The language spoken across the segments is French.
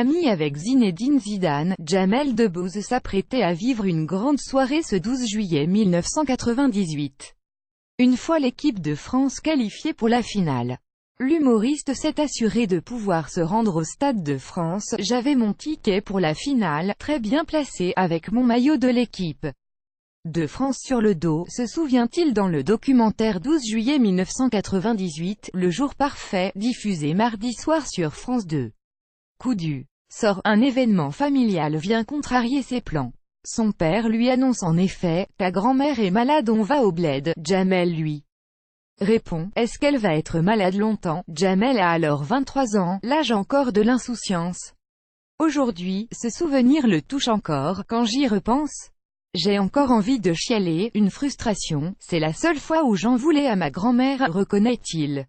Ami avec Zinedine Zidane, Jamel Debbouze s'apprêtait à vivre une grande soirée ce 12 juillet 1998. Une fois l'équipe de France qualifiée pour la finale, l'humoriste s'est assuré de pouvoir se rendre au Stade de France. J'avais mon ticket pour la finale, très bien placé, avec mon maillot de l'équipe de France sur le dos, se souvient-il dans le documentaire 12 juillet 1998, Le jour parfait, diffusé mardi soir sur France 2. Coup du sort, un événement familial vient contrarier ses plans. Son père lui annonce en effet « Ta grand-mère est malade, on va au bled ». Jamel lui répond « Est-ce qu'elle va être malade longtemps ?» Jamel a alors 23 ans, l'âge encore de l'insouciance. Aujourd'hui, ce souvenir le touche encore, quand j'y repense. J'ai encore envie de chialer, une frustration, c'est la seule fois où j'en voulais à ma grand-mère, reconnaît-il.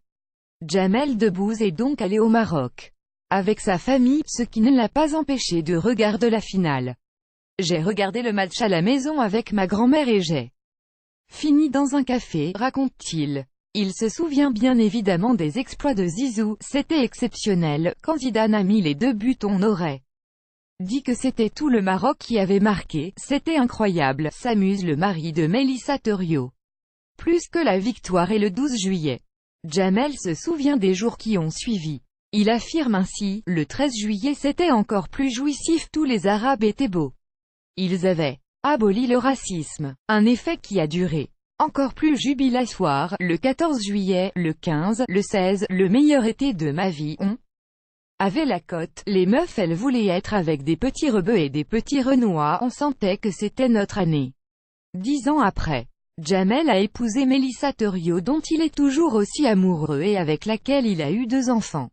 Jamel Debbouze est donc allé au Maroc avec sa famille, ce qui ne l'a pas empêché de regarder la finale. J'ai regardé le match à la maison avec ma grand-mère et j'ai fini dans un café, raconte-t-il. Il se souvient bien évidemment des exploits de Zizou, c'était exceptionnel, quand Zidane a mis les 2 buts on aurait dit que c'était tout le Maroc qui avait marqué, c'était incroyable, s'amuse le mari de Mélissa Thériault. Plus que la victoire et le 12 juillet. Jamel se souvient des jours qui ont suivi. Il affirme ainsi, le 13 juillet c'était encore plus jouissif, tous les Arabes étaient beaux. Ils avaient aboli le racisme, un effet qui a duré. Encore plus jubilatoire, le 14 juillet, le 15, le 16, le meilleur été de ma vie, on avait la cote, les meufs elles voulaient être avec des petits rebeux et des petits renois, on sentait que c'était notre année. 10 ans après, Jamel a épousé Mélissa Thériault dont il est toujours aussi amoureux et avec laquelle il a eu 2 enfants.